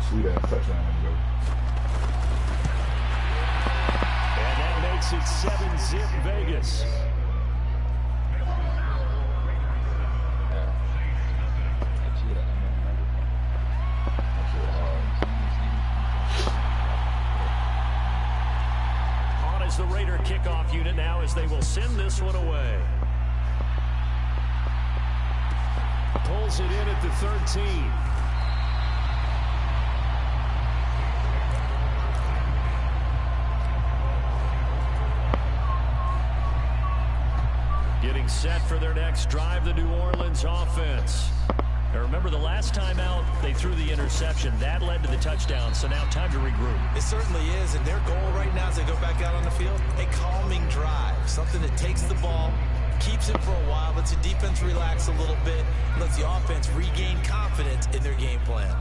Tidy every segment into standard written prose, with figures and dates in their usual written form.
sweet ass touchdown. And that makes it 7-zip Vegas. On is the Raider kickoff unit now as they will send this one away. Pulls it in at the 13. Getting set for their next drive, the New Orleans offense. Now remember, the last time out, they threw the interception. That led to the touchdown, so now time to regroup. It certainly is, and their goal right now as they go back out on the field, a calming drive. Something that takes the ball, keeps it for a while, lets the defense relax a little bit, lets the offense regain confidence in their game plan.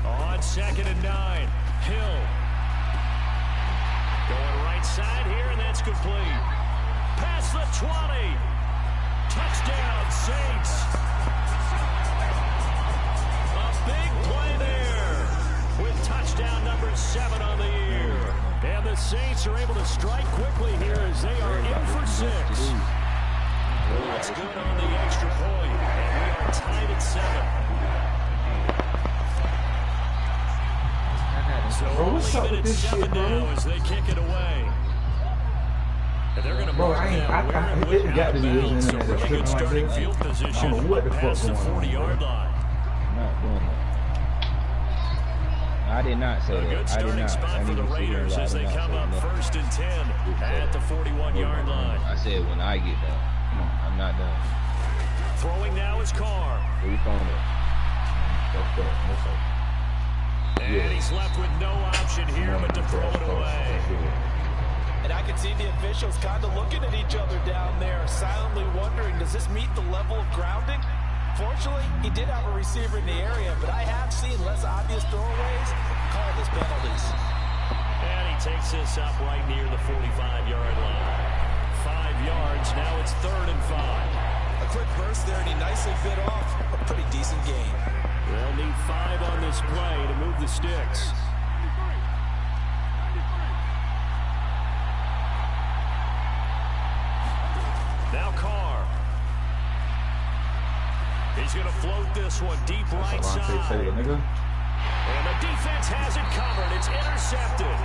On 2nd and 9, Hill. Going right side here, and that's complete. Past the 20. Touchdown, Saints. A big play there with touchdown number 7 on the year. And the Saints are able to strike quickly here as they are in for 6. That's good on the extra point, and we are tied at 7. So what's up with this shit, bro? now as they kick it away. And they're going to mark I got to be using so it as a really good starting field position past the 40-yard line. Not doing that. I did not say that. A good starting spot for the Raiders as they come up 1st and 10 at the 41-yard line. I said when I get done. Come on, I'm not done. Throwing now is Carr. Where you throwing it? And he's left with no option here but to throw it away. And I can see the officials kind of looking at each other down there, silently wondering, does this meet the level of grounding? Fortunately, he did have a receiver in the area, but I have seen less obvious throwaways called as penalties. And he takes this up right near the 45-yard line. 5 yards, now it's 3rd and 5. A quick burst there, and he nicely bit off a pretty decent gain. They'll need 5 on this play to move the sticks. Now Carr. He's going to float this one deep right side. And the defense has it covered. It's intercepted.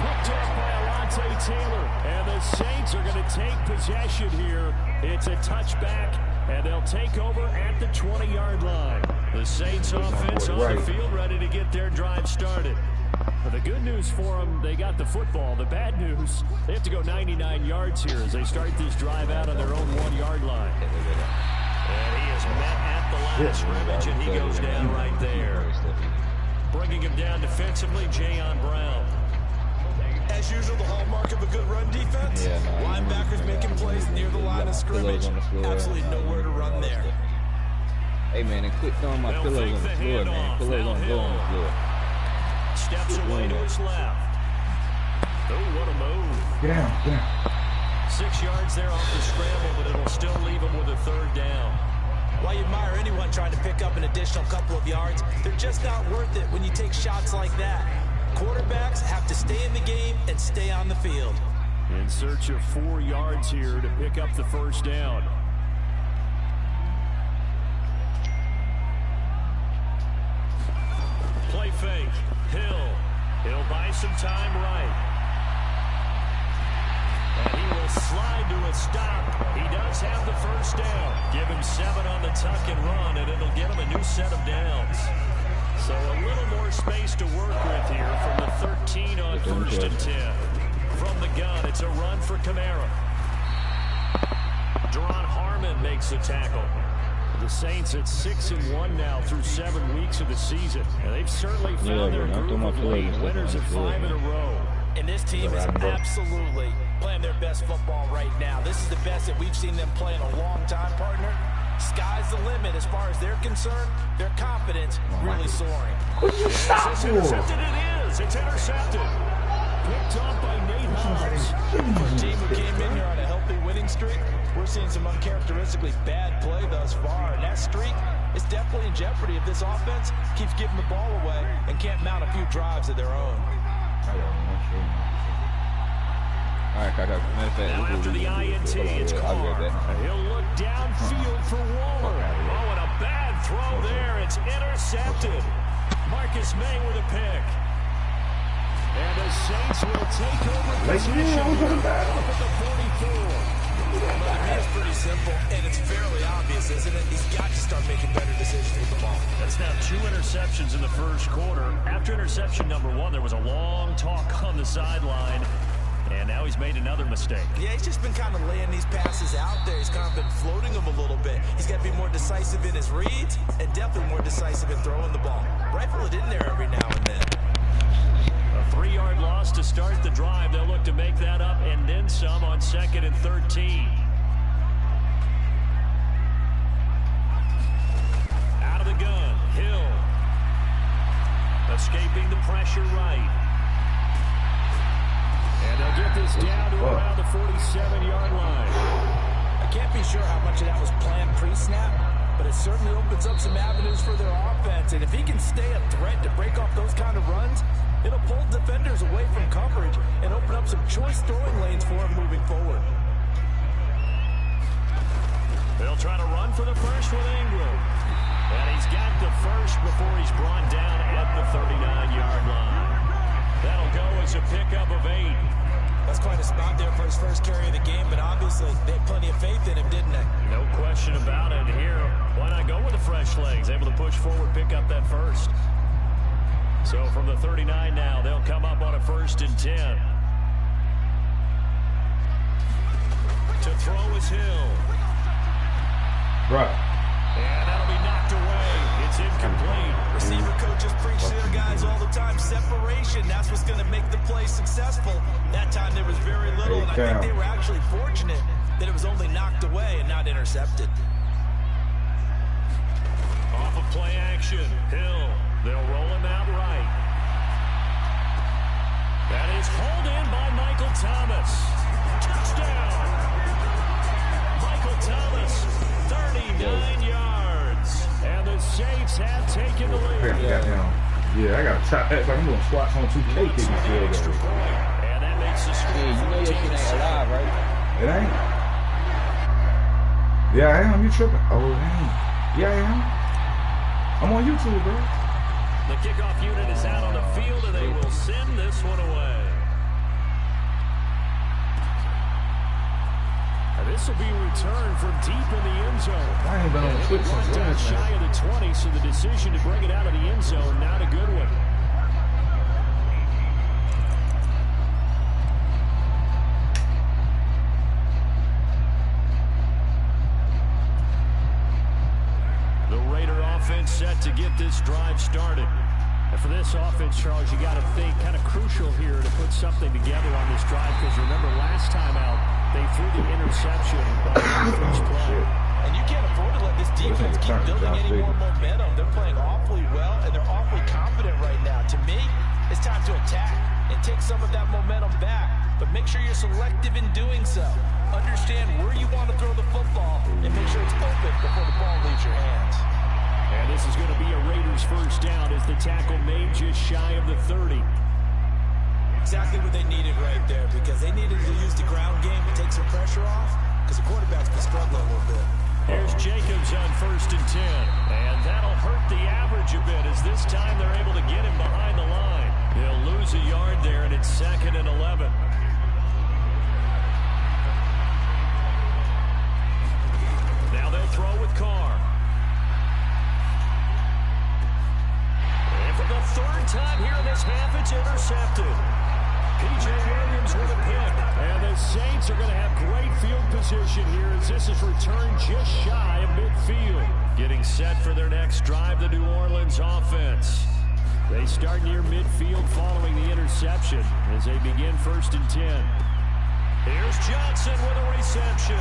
Picked up by Alontae Taylor. And the Saints are going to take possession here. It's a touchback, and they'll take over at the 20-yard line. The Saints offense on the field ready to get their drive started. But the good news for them, they got the football. The bad news, they have to go 99 yards here as they start this drive out on their own 1-yard line. And he is met at the line of scrimmage, and he goes down right there. Bringing him down defensively, Jayon Brown. As usual, the hallmark of a good run defense. Linebackers making plays near the line of scrimmage. Absolutely nowhere to run there. Hey, man, and quit throwing my pillows on the floor, man. Pillows don't go on the floor. Steps away to his left. Oh, what a move. Get down, get down. 6 yards there off the scramble, but it'll still leave him with a 3rd down. While you admire anyone trying to pick up an additional couple of yards, they're just not worth it when you take shots like that. Quarterbacks have to stay in the game and stay on the field. In search of 4 yards here to pick up the 1st down. Play fake. Hill. He'll buy some time right. And he will slide to a stop. He does have the 1st down. Give him 7 on the tuck and run, and it'll get him a new set of downs. So a little more space to work with here from the 13 on 1st and 10. From the gun, it's a run for Kamara. Deron Harmon makes the tackle. The Saints at 6-1 now through 7 weeks of the season. And they've certainly found their groove of late. Winners of 5 in a row. And this team is absolutely playing their best football right now. This is the best that we've seen them play in a long time, partner. Sky's the limit as far as they're concerned. Their confidence really soaring. It's intercepted. It is. It's intercepted. Picked off by Nate Hines. For a team who came in here on a healthy winning streak, we're seeing some uncharacteristically bad play thus far. And that streak is definitely in jeopardy if this offense keeps giving the ball away and can't mount a few drives of their own. All right, Kaka. Matter of fact, Now after the INT, it's Carr. He'll look downfield for Waller. Oh, and a bad throw there. It's intercepted. Marcus May with a pick. And the Saints will take over possession at the 44. Well, I mean, it's pretty simple, and it's fairly obvious, isn't it? He's got to start making better decisions with the ball. That's now 2 interceptions in the first quarter. After interception number 1, there was a long talk on the sideline. And now he's made another mistake. Yeah, he's just been kind of laying these passes out there. He's kind of been floating them a little bit. He's got to be more decisive in his reads and definitely more decisive in throwing the ball. Rifle it in there every now and then. A 3-yard loss to start the drive. They'll look to make that up and then some on 2nd and 13. Out of the gun, Hill. Escaping the pressure right. And they'll get this down to around the 47-yard line. I can't be sure how much of that was planned pre-snap, but it certainly opens up some avenues for their offense. And if he can stay a threat to break off those kind of runs, it'll pull defenders away from coverage and open up some choice throwing lanes for him moving forward. They'll try to run for the first with Ingram. And he's got the first before he's brought down at the 39-yard line. That'll go as a pickup of 8. That's quite a spot there for his first carry of the game, but obviously they had plenty of faith in him, didn't they? No question about it here. Why not go with the fresh legs? Able to push forward, pick up that first. So from the 39 now, they'll come up on a 1st and 10. To throw is Hill. Right. And that'll be knocked away. It's incomplete. Receiver coaches preach to their guys all the time. Separation, that's what's going to make the play successful. That time there was very little, and I think they were actually fortunate that it was only knocked away and not intercepted. Off of play action, Hill. They'll roll him out right. That is hauled in by Michael Thomas. Touchdown! Michael Thomas, 39 yards. And the Saints have taken the lead. Yeah, I got to tap that. I'm doing squats on 2K kicking field goal. And that makes the score. Yeah, you know your shit ain't alive, right? It ain't. Yeah, I am. You tripping? Oh, it ain't. Yeah, I am. I'm on YouTube, bro. The kickoff unit is out on the field, and they will send this one away. And this will be returned from deep in the end zone. I ain't been on Twitch since last shy of the 20, so the decision to bring it out of the end zone, not a good one. The Raider offense set to get this drive started. And for this offense, Charles, you got to think kind of crucial here to put something together on this drive, because remember last time out, they threw the interception on the first play. And you can't afford to let this defense keep building any more momentum. They're playing awfully well, and they're awfully confident right now. To me, it's time to attack and take some of that momentum back. But make sure you're selective in doing so. Understand where you want to throw the football, and make sure it's open before the ball leaves your hands. And this is going to be a Raiders first down as the tackle made just shy of the 30. Exactly what they needed right there, because they needed to use the ground game to take some pressure off, because the quarterback's been struggling a little bit. Here's Jacobs on 1st and 10. And that'll hurt the average a bit, as this time they're able to get him behind the line. They'll lose a yard there, and it's 2nd and 11. Now they'll throw with Carr. And for the 3rd time here in this half, it's intercepted. P.J. Williams with a pick. And the Saints are going to have great field position here as this is returned just shy of midfield. Getting set for their next drive, the New Orleans offense. They start near midfield following the interception as they begin 1st and 10. Here's Johnson with a reception.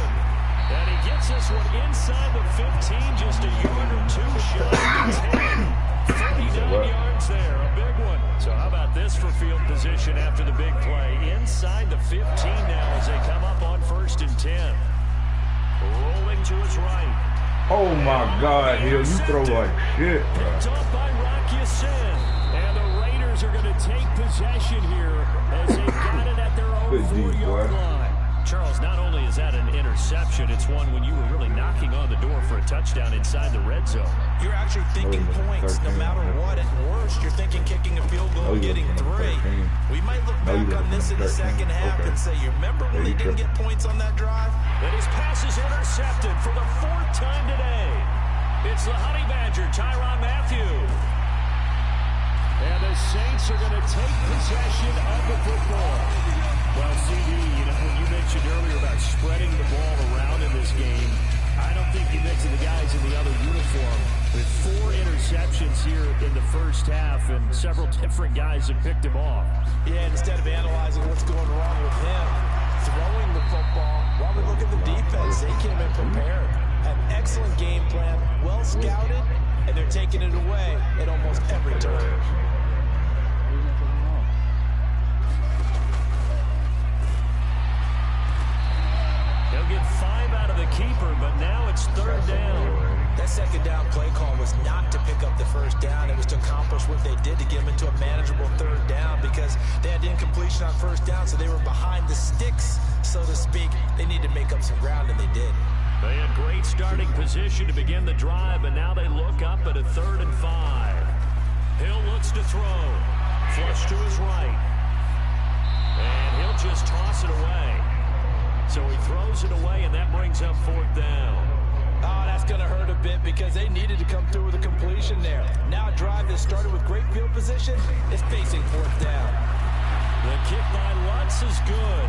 And he gets this one inside the 15, just a yard or two shy of the 10. 39 yards there, a big one. So how about this for field position after the big play? Inside the 15 now as they come up on 1st and 10. Rolling to his right. Oh my God, Hill, you throw like shit, bro. Picked off by Rocky Sin. And the Raiders are going to take possession here as they got it at their own 4-yard line. Charles, not only is that an interception, it's one when you were really knocking on the door for a touchdown inside the red zone. You're actually thinking points no matter what. At worst, you're thinking kicking a field goal and getting 3. We might look back on this in the second half and say, you remember when they didn't get points on that drive? And his pass is intercepted for the 4th time today. It's the Honey Badger, Tyrann Mathieu. And the Saints are going to take possession of the football. Well, CD, when you mentioned earlier about spreading the ball around in this game, I don't think you mentioned the guys in the other uniform. With 4 interceptions here in the first half, and several different guys have picked him off. Yeah, instead of analyzing what's going wrong with him, throwing the football, while we look at the defense, they came in prepared. Had an excellent game plan, well scouted, and they're taking it away at almost every turn. He'll get 5 out of the keeper, but now it's 3rd down. That second down play call was not to pick up the first down. It was to accomplish what they did to get them into a manageable 3rd down because they had incompletion on first down, so they were behind the sticks, so to speak. They need to make up some ground, and they did. They had great starting position to begin the drive, and now they look up at a 3rd and 5. Hill looks to throw. Flush to his right. And he'll just toss it away. So he throws it away, and that brings up 4th down. Oh, that's going to hurt a bit because they needed to come through with a completion there. Now a drive that started with great field position is facing 4th down. The kick by Lutz is good.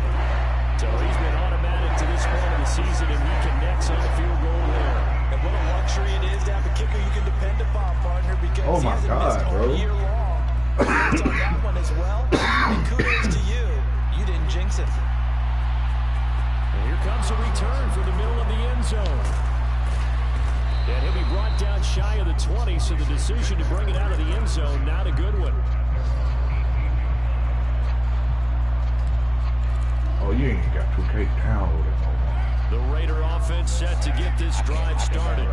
So he's been automatic to this point of the season, and he connects on the field goal there. And what a luxury it is to have a kicker you can depend upon, partner, because he hasn't missed all year long. Kudos on that one as well. And kudos to you. You didn't jinx it. And here comes a return from the middle of the end zone. And he'll be brought down shy of the 20, so the decision to bring it out of the end zone, not a good one. Oh, you ain't got 2K down with it no more. The Raider offense set to get this drive started.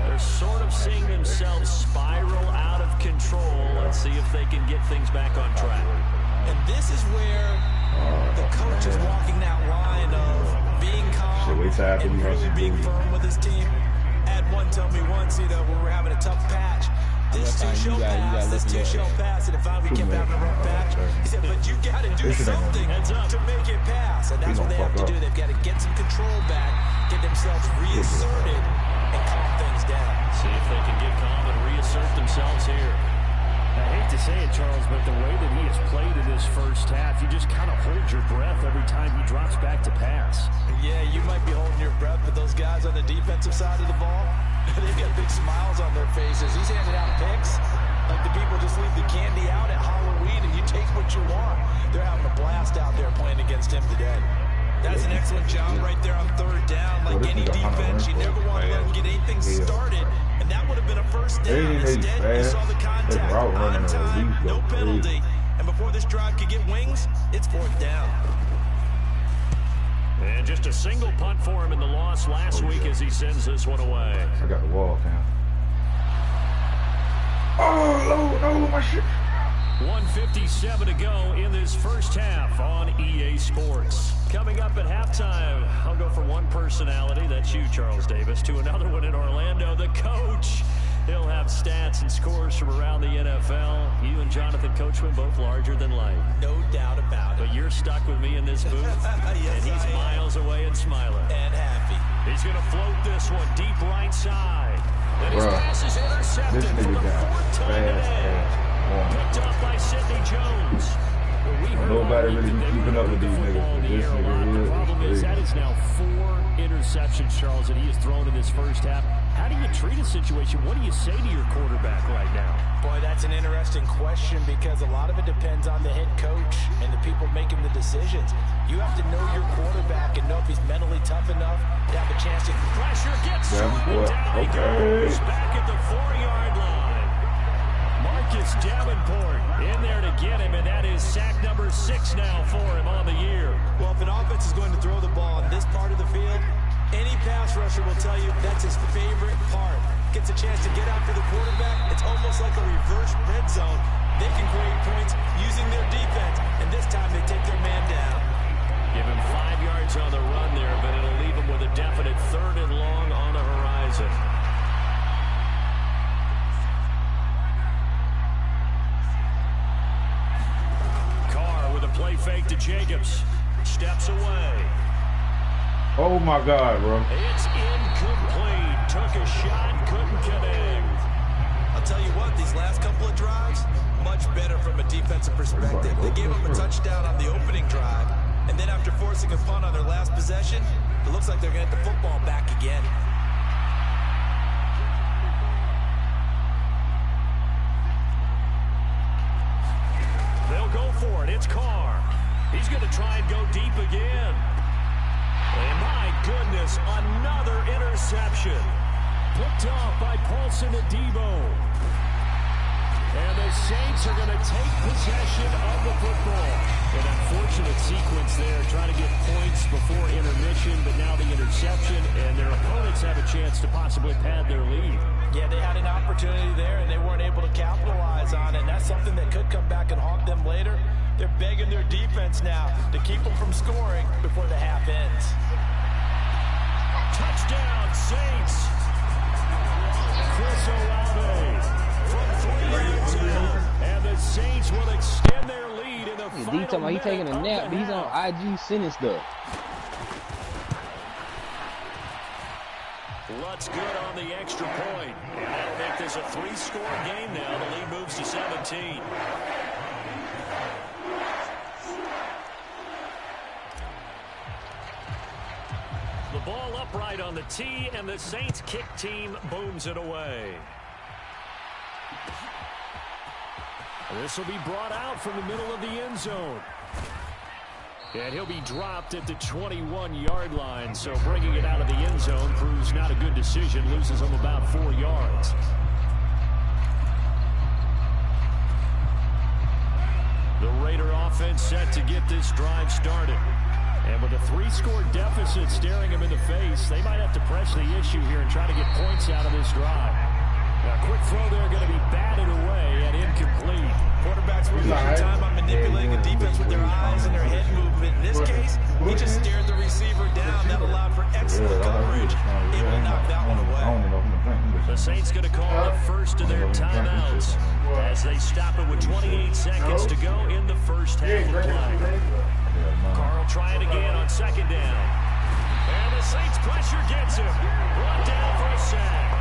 They're sort of seeing themselves spiral out of control. Let's see if they can get things back on track. And this is where the coach is walking that line of being calm and really being firm with his team. Had one tell me once, when we were having a tough patch, this two-shell pass, and if I would keep having a rough patch, he said, but you got to do something to make it pass. And that's what they have to do. They've got to get some control back, get themselves reasserted, and calm things down. See if they can get calm and reassert themselves here. I hate to say it, Charles, but the way that he has played in this first half, you just kind of hold your breath every time he drops back to pass. Yeah, you might be holding your breath, but those guys on the defensive side of the ball, they've got big smiles on their faces. He's handing out picks like the people just leave the candy out at Halloween and you take what you want. They're having a blast out there playing against him today. That's an excellent job right there on 3rd down. Like any defense, you never want to let them get anything started. And that would have been a first down. Instead, you saw the contact. On time, no penalty. And before this drive could get wings, it's 4th down. And just a single punt for him in the loss last week as he sends this one away. I got the wall down. Oh, no, my shit. 1:57 to go in this first half on EA Sports. Coming up at halftime, I'll go from one personality, that's you, Charles Davis, to another one in Orlando, the coach. He'll have stats and scores from around the NFL. You and Jonathan Coachman both larger than life. No doubt about it. But you're stuck with me in this booth, yes, and he's miles away and smiling. And happy. He's going to float this one deep right side. And his pass is intercepted for the 4th time today. Picked up by Sidney Jones. Nobody really keeping up with these niggas. This nigga the problem is that is now 4 interceptions, Charles, that he has thrown in this first half. How do you treat a situation? What do you say to your quarterback right now? Boy, that's an interesting question because a lot of it depends on the head coach and the people making the decisions. You have to know your quarterback and know if he's mentally tough enough to have a chance to... Pressure gets through and down he goes back at the 4-yard line. Marcus Davenport in there to get him, and that is sack number 6 now for him on the year. Well, if an offense is going to throw the ball on this part of the field, Any pass rusher will tell you that's his favorite part. Gets a chance to get after the quarterback. It's almost like a reverse red zone. They can create points using their defense, and this time they take their man down. Give him 5 yards on the run there, but it'll leave him with a definite 3rd and long on the horizon. Carr with a play fake to Jacobs. Steps away. Oh my God, bro. It's incomplete. Took a shot, couldn't connect. I'll tell you what, these last couple of drives, much better from a defensive perspective. They gave them a touchdown on the opening drive, and then after forcing a punt on their last possession, it looks like they're going to get the football back again. They'll go for it. It's Carr. He's going to try and go deep again. And my goodness, another interception. Picked off by Paulson Adebo. And the Saints are going to take possession of the football. An unfortunate sequence there, trying to get points before intermission, but now the interception, and their opponents have a chance to possibly pad their lead. Yeah, they had an opportunity there, and they weren't able to capitalize on it. And that's something that could come back and haunt them later. They're begging their defense now to keep them from scoring before the half ends. Touchdown, Saints. Chris Olave from 3 yards out. And the Saints will extend their lead in the final minute. He's taking a nap, but he's on IG sending stuff. Lutz good on the extra point. And that'll make this a 3-score game now. The lead moves to 17. The ball upright on the tee, and the Saints kick team booms it away. This will be brought out from the middle of the end zone. And he'll be dropped at the 21-yard line, so bringing it out of the end zone proves not a good decision, loses him about 4 yards. The Raider offense set to get this drive started. And with a 3-score deficit staring him in the face, they might have to press the issue here and try to get points out of this drive. Now, a quick throw there going to be batted away and incomplete. Quarterbacks were losing time on manipulating the defense with their eyes and their head movement. In this case, he just stared the receiver down. That allowed for excellent coverage. Able to knock that one away. The Saints going to call the first of their timeouts as they stop it with 28 seconds to go in the first half of play. Carl try it again on 2nd down. And the Saints pressure gets him. Brought down for a sack.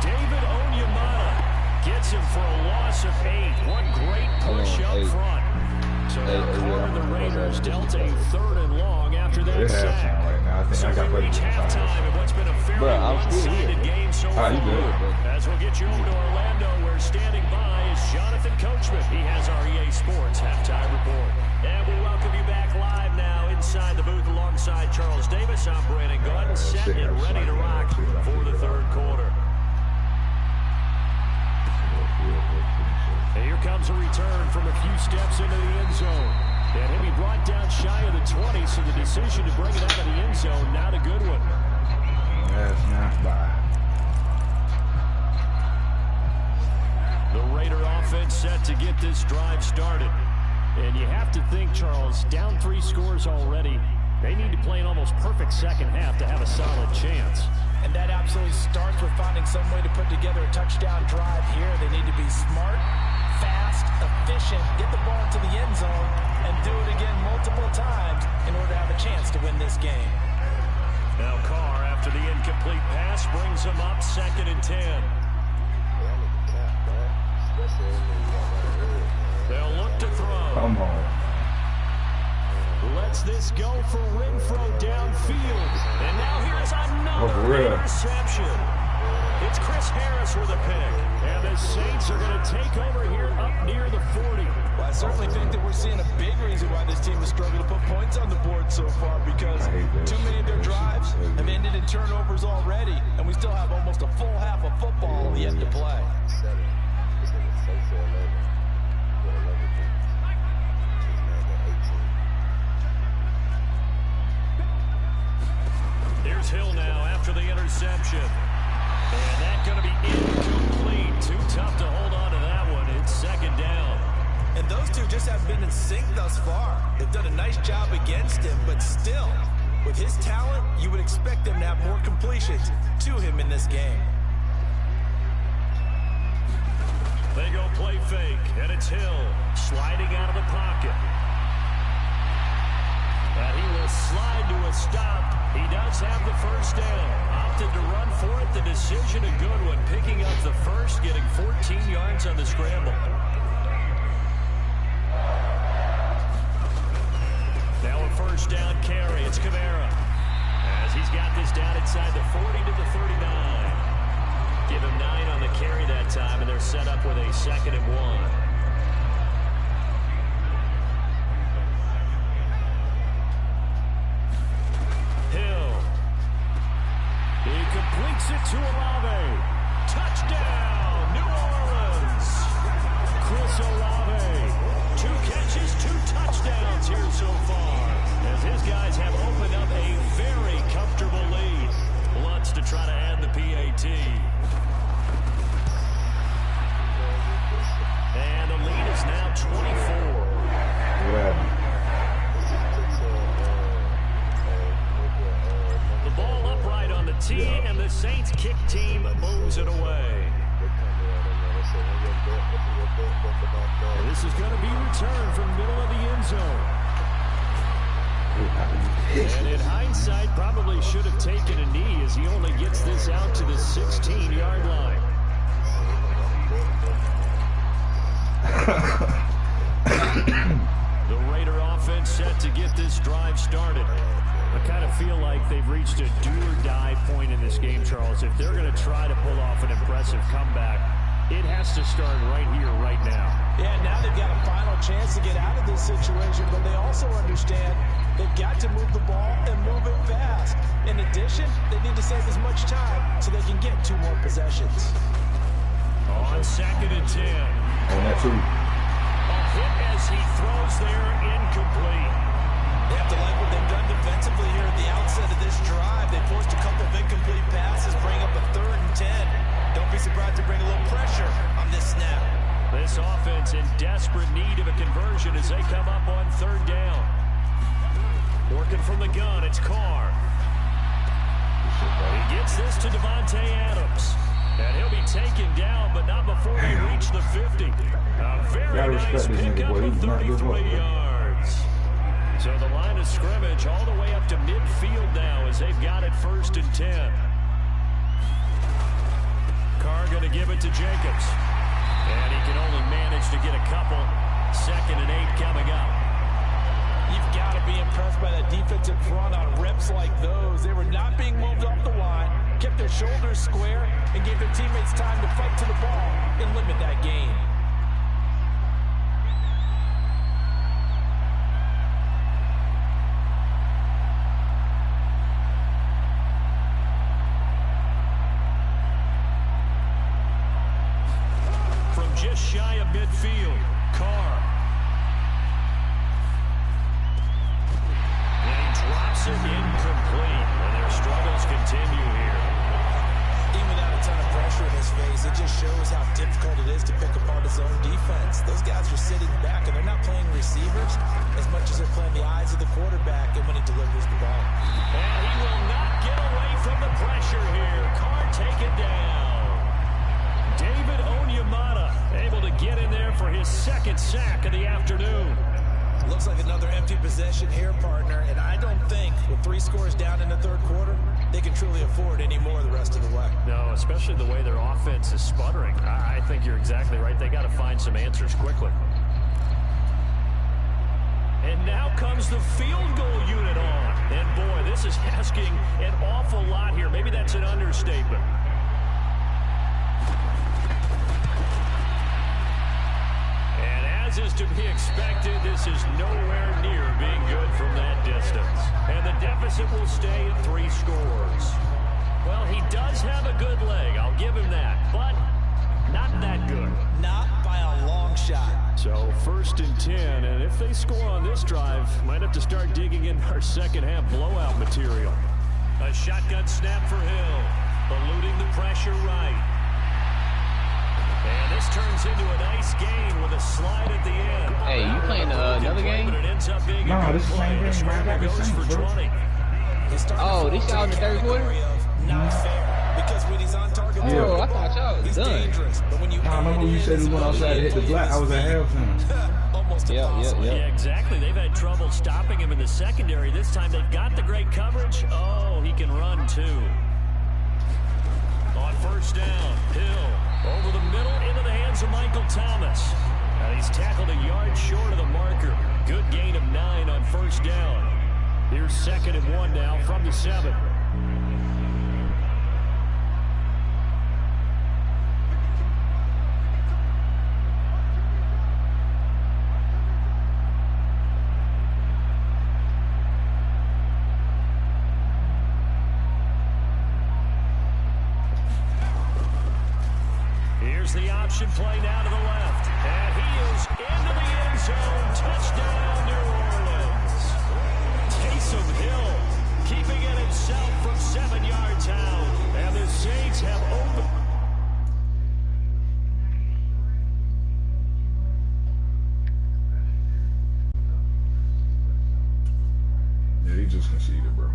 David Onyemata gets him for a loss of 8. One great push up front. So Carr and the Raiders dealt a 3rd and long after that sack. Right now. I think So I got we reach halftime in what's been a fairly one-sided game so far. As we'll get you over to Orlando, where standing by is Jonathan Coachman. He has our EA Sports halftime report. And we welcome you back live now inside the booth alongside Charles Davis. I'm Brandon Gunn, set and ready to rock for the 3rd quarter. And here comes a return from a few steps into the end zone. And he'll be brought down shy of the 20, so the decision to bring it out of the end zone, not a good one. That's not bad. The Raider offense set to get this drive started. And you have to think, Charles, down 3 scores already. They need to play an almost perfect second half to have a solid chance. And that absolutely starts with finding some way to put together a touchdown drive here. They need to be smart, fast, efficient, get the ball into the end zone, and do it again multiple times in order to have a chance to win this game. Now Carr, after the incomplete pass, brings him up 2nd and 10. They'll look to throw. Come on. Lets this go for Renfro downfield. And now here's another interception. It's Chris Harris with a pick. And the Saints are going to take over here up near the 40. Well, I certainly think that we're seeing a big reason why this team has struggled to put points on the board so far, because too many of their drives have ended in turnovers already, and we still have almost a full half of football yet to play. Here's just haven't been in sync thus far. They've done a nice job against him, but still, with his talent, you would expect them to have more completions to him in this game. They go play fake, and it's Hill sliding out of the pocket. And he will slide to a stop. He does have the first down. Opted to run for it. The decision a good one. Picking up the first, getting 14 yards on the scramble. Now a first down carry. It's Kamara. As he's got this down inside the 40 to the 39. Give him 9 on the carry that time, and they're set up with a 2nd and 1. Completes it to Olave. Touchdown, New Orleans. Chris Olave. 2 catches, 2 touchdowns here so far. As his guys have opened up a very comfortable lead. Lutz to try to add the PAT. And the lead is now 24. Yeah. Ball upright on the tee, and the Saints kick team moves it away. And this is going to be returned from middle of the end zone. And in hindsight, probably should have taken a knee as he only gets this out to the 16-yard line. The Raider offense set to get this drive started. I kind of feel like they've reached a do-or-die point in this game, Charles. If they're going to try to pull off an impressive comeback, it has to start right here, right now. Yeah, now they've got a final chance to get out of this situation, but they also understand they've got to move the ball and move it fast. In addition, they need to save as much time so they can get 2 more possessions. On 2nd and 10. On that too. A hit as he throws there, incomplete. They have to like what they've done defensively here at the outset of this drive. They forced a couple of incomplete passes, bring up a 3rd and 10. Don't be surprised to bring a little pressure on this snap. This offense in desperate need of a conversion as they come up on 3rd down. Working from the gun, it's Carr. He gets this to Devontae Adams. And he'll be taken down, but not before they reach the 50. A very nice pickup of 33 yards. So the line of scrimmage all the way up to midfield now as they've got it 1st and 10. Carr going to give it to Jacobs. And he can only manage to get a couple. 2nd and 8 coming up. You've got to be impressed by that defensive front on reps like those. They were not being moved off the line, kept their shoulders square, and gave their teammates time to fight to the ball and limit that gain. Just shy of midfield. Carr. And he drops it incomplete. And their struggles continue here. Even without a ton of pressure in his face, it just shows how difficult it is to pick apart his own defense. Those guys are sitting back, and they're not playing receivers as much as they're playing the eyes of the quarterback and when he delivers the ball. And he will not get away from the pressure here. Carr taken down. David Onyemata able to get in there for his 2nd sack of the afternoon. Looks like another empty possession here, partner, and I don't think with 3 scores down in the 3rd quarter, they can truly afford any more the rest of the way. No, especially the way their offense is sputtering. I think you're exactly right. They got to find some answers quickly. And now comes the field goal unit on. And boy, this is asking an awful lot here. Maybe that's an understatement. As is to be expected, this is nowhere near being good from that distance. And the deficit will stay at 3 scores. Well, he does have a good leg, I'll give him that, but not that good. Not by a long shot. So 1st and 10, and if they score on this drive, might have to start digging in our 2nd half blowout material. A shotgun snap for Hill, eluding the pressure right. And this turns turns into a nice gain with a slide at the end. Hey, you playing another game? No, this is the same game, man. I got the Saints, bro. Oh, this y'all in the third quarter? Not fair. Because when he's on target, oh, I thought y'all was done. dangerous. But when you Nah, remember when you said we went outside to hit the black? I was at halftime. almost impossible. Yeah, exactly. They've had trouble stopping him in the secondary. This time they've got the great coverage. Oh, he can run too. On first down, Hill over the middle into the hands of Michael Thomas. And he's tackled a yard short of the marker. Good gain of 9 on first down. Here's 2nd and 1 now from the 7. Here's the option play now to the left. And he is into the end zone. Touchdown, New Orleans. Taysom Hill keeping it himself from 7 yards out. And the Saints have opened. Yeah, he just conceded, bro.